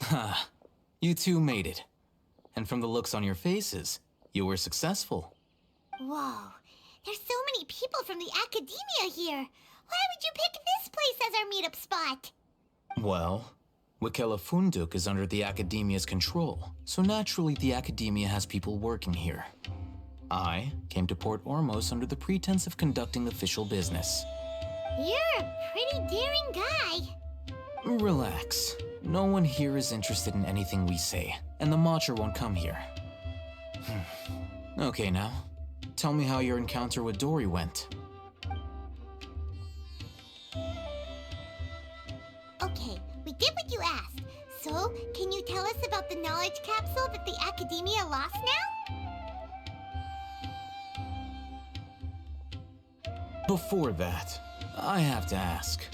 Ha, you two made it. And from the looks on your faces, you were successful. Whoa, there's so many people from the academia here. Why would you pick this place as our meetup spot? Well, Wikela Funduk is under the academia's control, so naturally the academia has people working here. I came to Port Ormos under the pretense of conducting official business. You're a pretty daring guy. Relax. No one here is interested in anything we say, and the Matcher won't come here. Okay now, tell me how your encounter with Dory went. Okay, we did what you asked. So, can you tell us about the knowledge capsule that the academia lost now? Before that, I have to ask,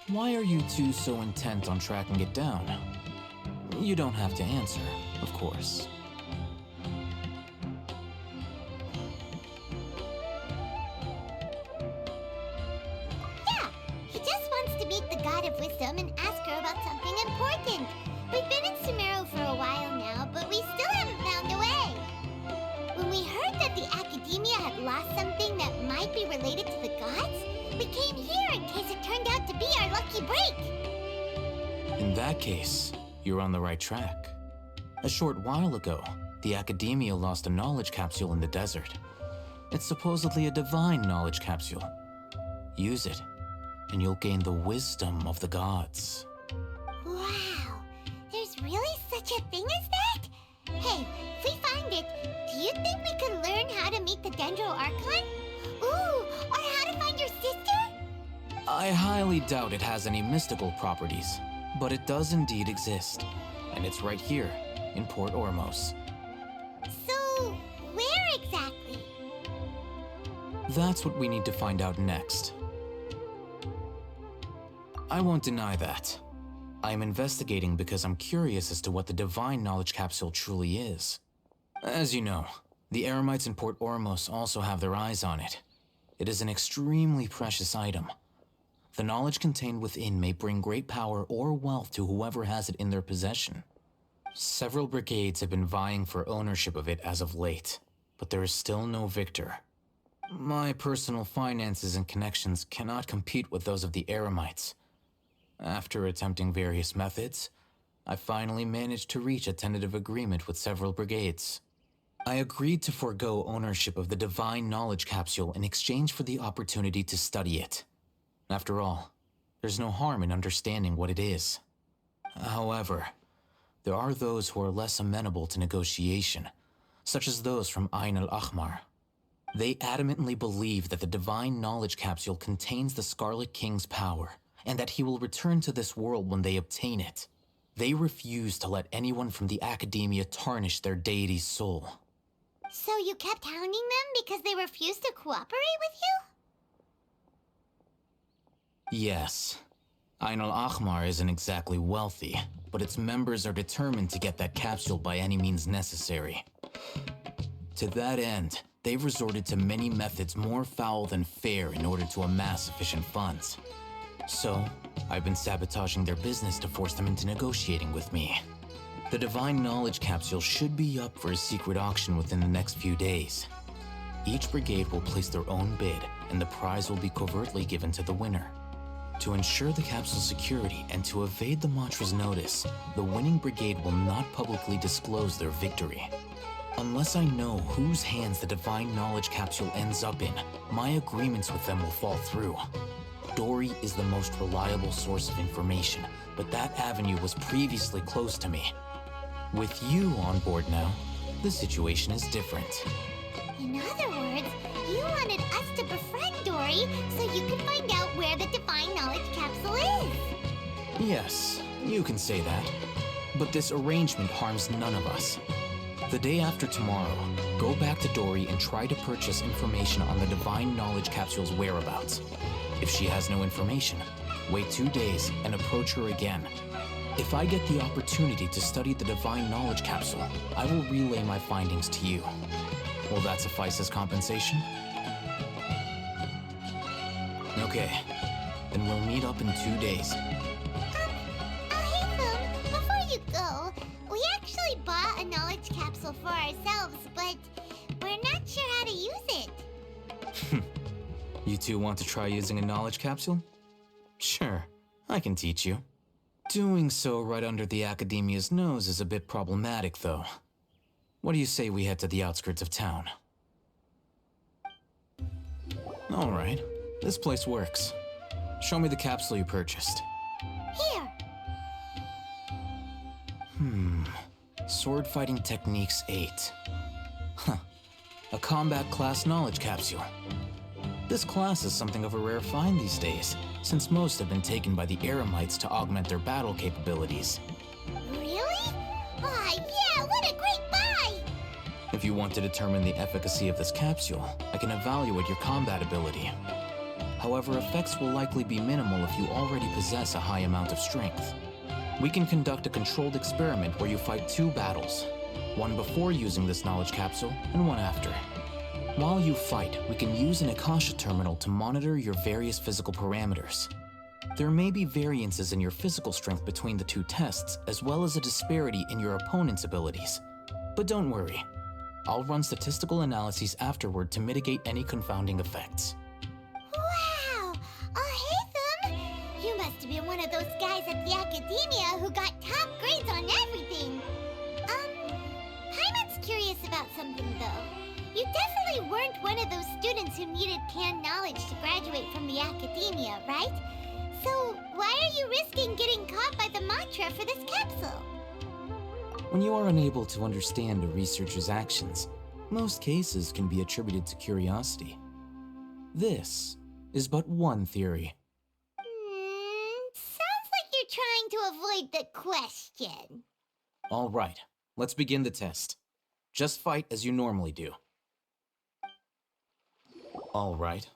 why are you two so intent on tracking it down? You don't have to answer, of course. Yeah, he just wants to meet the God of Wisdom and ask her about something important. We've been in Sumeru for a while now, but we still haven't found a way. When we heard that the academia had lost something that might be related to the gods, we came here in case it turned out to be our lucky break. In that case, you're on the right track. A short while ago, the academia lost a knowledge capsule in the desert. It's supposedly a divine knowledge capsule. Use it, and you'll gain the wisdom of the gods. Wow, there's really such a thing as that? Hey, if we find it, do you think we could learn how to meet the Dendro Archon? Ooh, or how to find your sister? I highly doubt it has any mystical properties, but it does indeed exist. And it's right here, in Port Ormos. So, where exactly? That's what we need to find out next. I won't deny that. I am investigating because I'm curious as to what the divine knowledge capsule truly is. As you know, the Eremites in Port Ormos also have their eyes on it. It is an extremely precious item. The knowledge contained within may bring great power or wealth to whoever has it in their possession. Several brigades have been vying for ownership of it as of late, but there is still no victor. My personal finances and connections cannot compete with those of the Eremites. After attempting various methods, I finally managed to reach a tentative agreement with several brigades. I agreed to forego ownership of the divine knowledge capsule in exchange for the opportunity to study it. After all, there's no harm in understanding what it is. However, there are those who are less amenable to negotiation, such as those from Ain al-Ahmar. They adamantly believe that the divine knowledge capsule contains the Scarlet King's power, and that he will return to this world when they obtain it. They refuse to let anyone from the academia tarnish their deity's soul. So you kept hounding them because they refused to cooperate with you? Yes. Ain al-Ahmar isn't exactly wealthy, but its members are determined to get that capsule by any means necessary. To that end, they've resorted to many methods more foul than fair in order to amass sufficient funds. So, I've been sabotaging their business to force them into negotiating with me. The divine knowledge capsule should be up for a secret auction within the next few days. Each brigade will place their own bid, and the prize will be covertly given to the winner. To ensure the capsule's security and to evade the mantra's notice, the winning brigade will not publicly disclose their victory. Unless I know whose hands the divine knowledge capsule ends up in, my agreements with them will fall through. Dory is the most reliable source of information, but that avenue was previously closed to me. With you on board now, the situation is different. In other words, you wanted us to befriend Dory so you could find out where the divine knowledge capsule is. Yes, you can say that. But this arrangement harms none of us. The day after tomorrow, go back to Dory and try to purchase information on the divine knowledge capsule's whereabouts. If she has no information, wait 2 days and approach her again. If I get the opportunity to study the divine knowledge capsule, I will relay my findings to you. Will that suffice as compensation? Okay, then we'll meet up in 2 days. Hey, Boom, before you go, but we're not sure how to use it. You two want to try using a knowledge capsule? Sure, I can teach you. Doing so right under the Academia's nose is a bit problematic, though. What do you say we head to the outskirts of town? Alright, this place works. Show me the capsule you purchased. Here. Sword Fighting Techniques 8. Huh. A combat class knowledge capsule. This class is something of a rare find these days, since most have been taken by the Eremites to augment their battle capabilities. Really? Aw, yeah, what a great buy! If you want to determine the efficacy of this capsule, I can evaluate your combat ability. However, effects will likely be minimal if you already possess a high amount of strength. We can conduct a controlled experiment where you fight 2 battles, one before using this knowledge capsule and one after. While you fight, we can use an Akasha terminal to monitor your various physical parameters. There may be variances in your physical strength between the 2 tests, as well as a disparity in your opponent's abilities. But don't worry, I'll run statistical analyses afterward to mitigate any confounding effects. Wow! Haytham! You must have been one of those guys at the Academia who got top grades on everything. Paimon's curious about something, though. You definitely weren't one of those students who needed canned knowledge to graduate from the Academia, right? So why are you risking getting caught by the mantra for this capsule? When you are unable to understand a researcher's actions, most cases can be attributed to curiosity. This is but one theory. Sounds like you're trying to avoid the question. All right, let's begin the test. Just fight as you normally do. All right,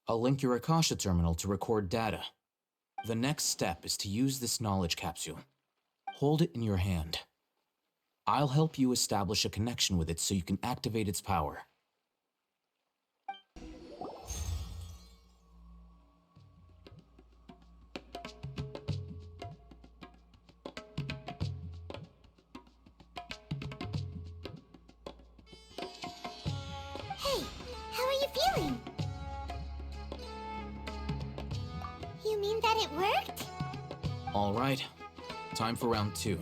I'll link your Akasha terminal to record data. The next step is to use this knowledge capsule. Hold it in your hand. I'll help you establish a connection with it so you can activate its power. Hey, how are you feeling? You mean that it worked? All right, time for round 2.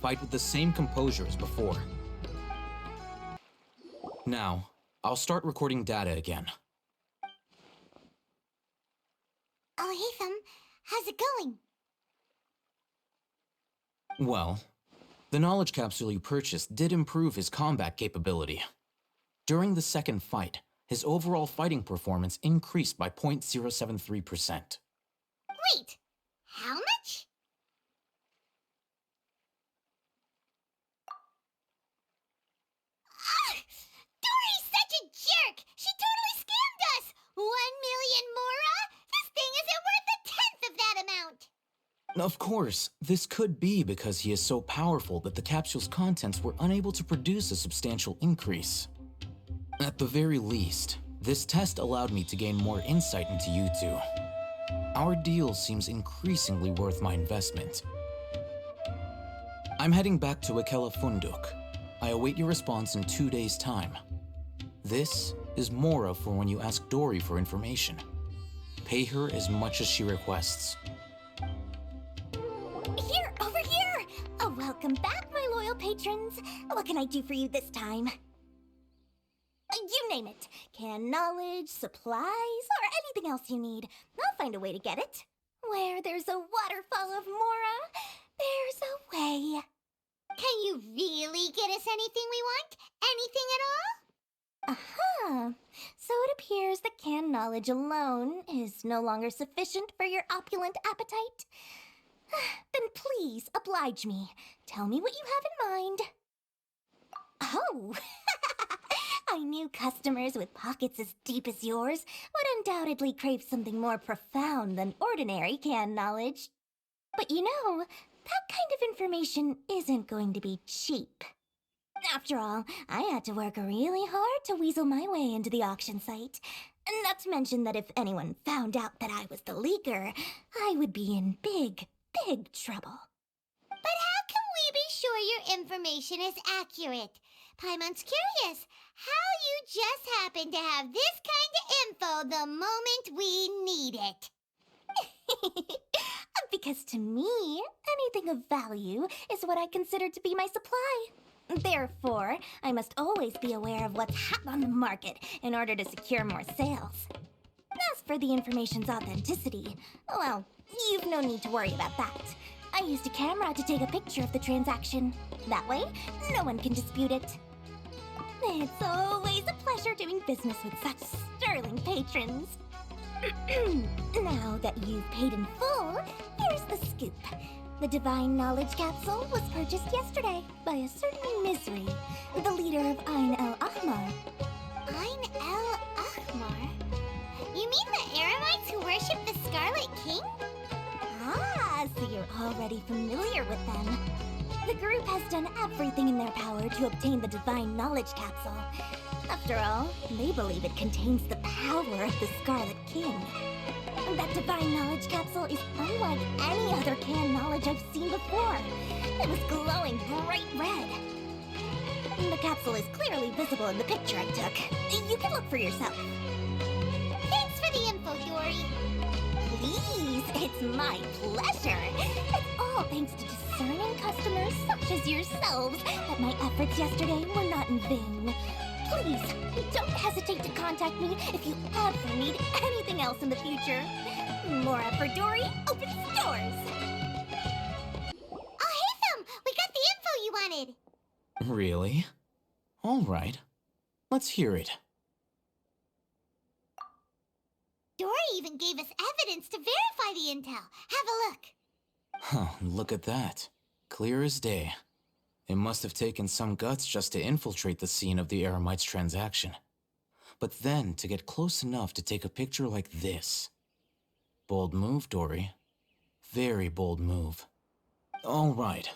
Fight with the same composure as before. Now, I'll start recording data again. Haytham, how's it going? Well, the knowledge capsule you purchased did improve his combat capability. During the second fight, his overall fighting performance increased by 0.073%. Wait, how much? Dory's such a jerk! She totally scammed us! 1 million mora? This thing isn't worth a tenth of that amount! Of course, this could be because he is so powerful that the capsule's contents were unable to produce a substantial increase. At the very least, this test allowed me to gain more insight into you two. Our deal seems increasingly worth my investment. I'm heading back to Akela Funduk. I await your response in 2 days' time. This is Mora for when you ask Dory for information. Pay her as much as she requests. Here, over here! Welcome back, my loyal patrons. What can I do for you this time? You name it. Canned knowledge, supplies, or anything else you need. I'll find a way to get it. Where there's a waterfall of Mora, there's a way. Can you really get us anything we want? Anything at all? Uh-huh. So it appears that canned knowledge alone is no longer sufficient for your opulent appetite. Then please oblige me. Tell me what you have in mind. Oh, I knew customers with pockets as deep as yours would undoubtedly crave something more profound than ordinary canned knowledge. But you know, that kind of information isn't going to be cheap. After all, I had to work really hard to weasel my way into the auction site. Not to mention that if anyone found out that I was the leaker, I would be in big trouble. But how can we be sure your information is accurate? Paimon's curious how you just happen to have this kind of info the moment we need it. Because to me, anything of value is what I consider to be my supply. Therefore, I must always be aware of what's hot on the market in order to secure more sales. As for the information's authenticity, well, you've no need to worry about that. I used a camera to take a picture of the transaction. That way, no one can dispute it. It's always a pleasure doing business with such sterling patrons. Now that you've paid in full, here's the scoop. The Divine Knowledge Capsule was purchased yesterday by a certain Misery, the leader of Ain El Ahmar. Ain El Ahmar? You mean the Eremites who worship the Scarlet King? Ah, so you're already familiar with them. The group has done everything in their power to obtain the Divine Knowledge Capsule. After all, they believe it contains the power of the Scarlet King. That Divine Knowledge Capsule is unlike any other canned knowledge I've seen before. It was glowing bright red. The capsule is clearly visible in the picture I took. You can look for yourself. Thanks for the info, Dory. Please, it's my pleasure. It's all thanks to discerning customers such as yourselves that my efforts yesterday were not in vain. Please, don't hesitate to contact me if you ever need anything else in the future. More effort, Dory, opens doors. Oh, hey, Thumb! We got the info you wanted. Really? All right. Let's hear it. Dory even gave us evidence to verify the intel. Have a look. Huh, look at that. Clear as day. It must have taken some guts just to infiltrate the scene of the Eremites transaction. But then to get close enough to take a picture like this. Bold move, Dory. Very bold move. All right.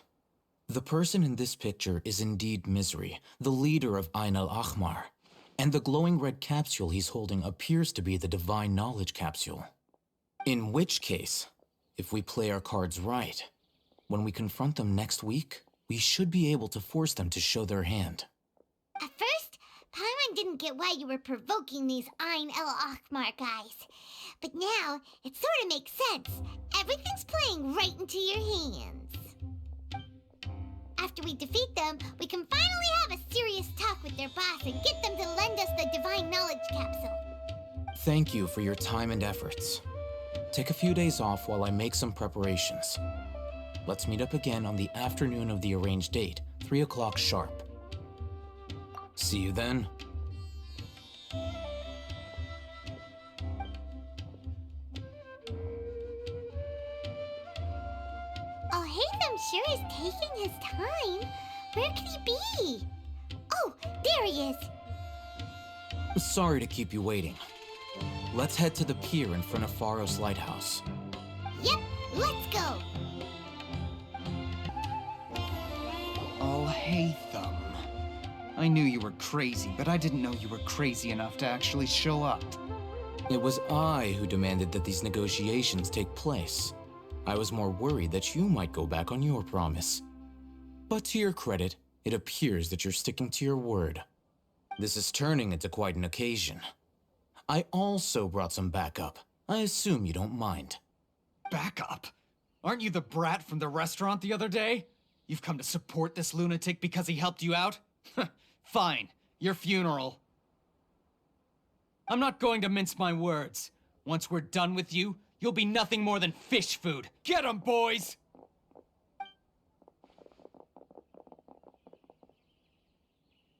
The person in this picture is indeed Misery, the leader of Ain El Ahmar. And the glowing red capsule he's holding appears to be the Divine Knowledge Capsule. In which case, if we play our cards right, when we confront them next week, we should be able to force them to show their hand. At first, Paimon didn't get why you were provoking these Ain El Ahmar guys. But now, it sort of makes sense. Everything's playing right into your hands. After we defeat them, we can finally have a serious talk with their boss and get them to lend us the Divine Knowledge Capsule. Thank you for your time and efforts. Take a few days off while I make some preparations. Let's meet up again on the afternoon of the arranged date, 3 o'clock sharp. See you then. Oh, Haytham sure is taking his time. Where could he be? Oh, there he is. Sorry to keep you waiting. Let's head to the pier in front of Pharos Lighthouse. Yep, let's go. Oh, hey, Thumb. I knew you were crazy, but I didn't know you were crazy enough to actually show up. It was I who demanded that these negotiations take place. I was more worried that you might go back on your promise. But to your credit, it appears that you're sticking to your word. This is turning into quite an occasion. I also brought some backup. I assume you don't mind. Backup? Aren't you the brat from the restaurant the other day? You've come to support this lunatic because he helped you out? Fine, your funeral. I'm not going to mince my words. Once we're done with you, you'll be nothing more than fish food. Get 'em, boys!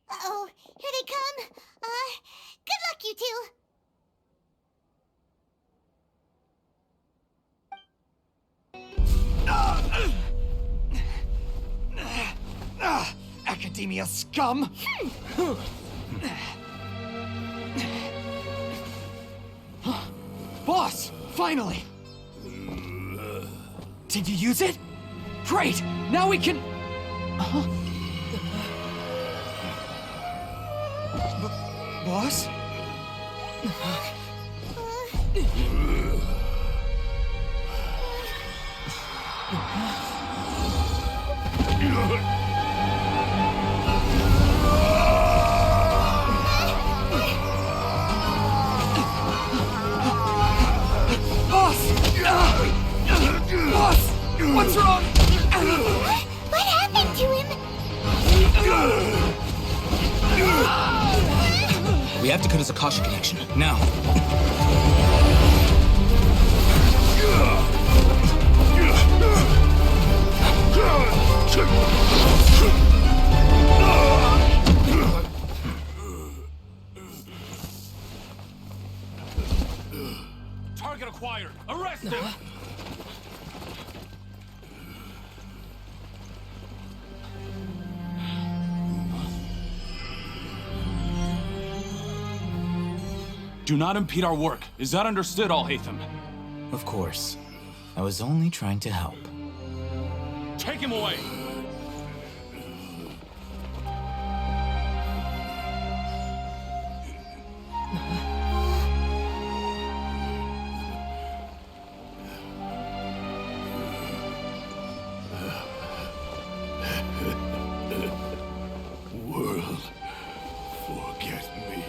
Uh-oh, here they come. Good luck, you two. Academia scum! Boss! Finally! Did you use it? Great! Now we can... Boss? We have to cut his Akasha connection, now. Target acquired! Arrest him! Do not impede our work. Is that understood, Al-Haytham? Of course. I was only trying to help. Take him away! World, forget me.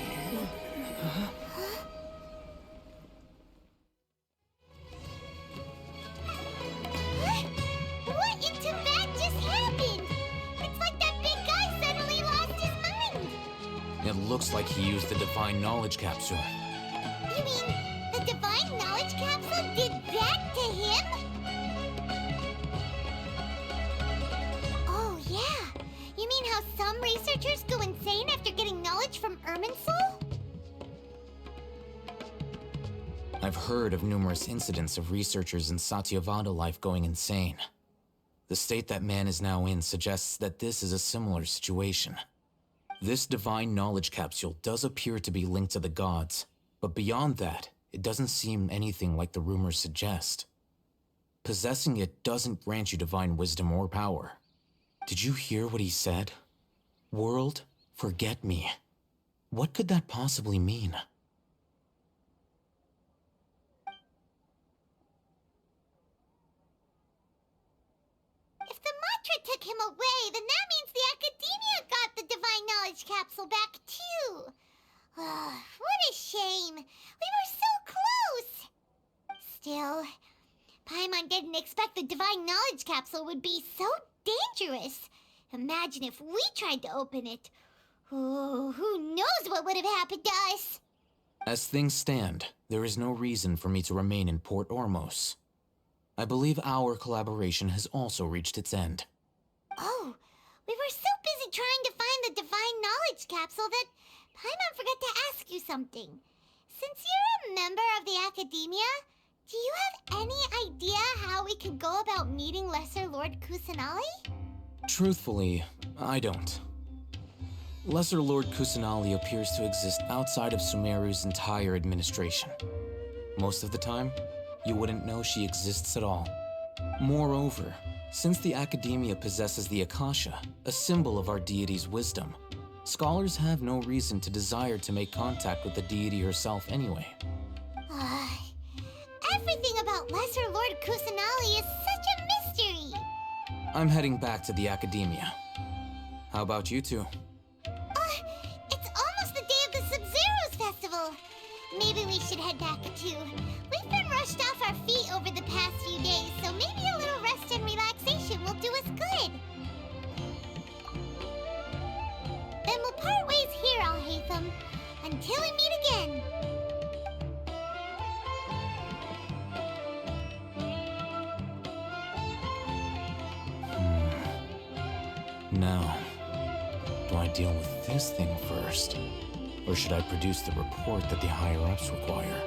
What in Tibet just happened? It's like that big guy suddenly lost his mind. It looks like he used the Divine Knowledge Capsule. You mean the Divine Knowledge Capsule did that to him? Oh, yeah. You mean how some researchers go insane after getting knowledge from Irminsul? I've heard of numerous incidents of researchers in Satyavada life going insane. The state that man is now in suggests that this is a similar situation. This Divine Knowledge Capsule does appear to be linked to the gods, but beyond that, it doesn't seem anything like the rumors suggest. Possessing it doesn't grant you divine wisdom or power. Did you hear what he said? World, forget me. What could that possibly mean? If the mantra took him away, then that means the Academia got the Divine Knowledge Capsule back, too. What a shame. We were so close. Still, Paimon didn't expect the Divine Knowledge Capsule would be so dangerous. Imagine if we tried to open it. Oh, who knows what would have happened to us? As things stand, there is no reason for me to remain in Port Ormos. I believe our collaboration has also reached its end. Oh, we were so busy trying to find the Divine Knowledge Capsule that Paimon forgot to ask you something. Since you're a member of the Academia, do you have any idea how we could go about meeting Lesser Lord Kusanali? Truthfully, I don't. Lesser Lord Kusanali appears to exist outside of Sumeru's entire administration. Most of the time, you wouldn't know she exists at all. Moreover, since the Academia possesses the Akasha, a symbol of our deity's wisdom, scholars have no reason to desire to make contact with the deity herself anyway. Everything about Lesser Lord Kusanali is such a mystery. I'm heading back to the Academia. How about you two? It's almost the day of the Sub-Zero's festival. Maybe we should head back too. We've been rushed off our feet over the past few days, so maybe a little rest and relaxation will do us good. Then we'll part ways here, Al-Haytham, until we meet again. Now, do I deal with this thing first? Or should I produce the report that the higher-ups require?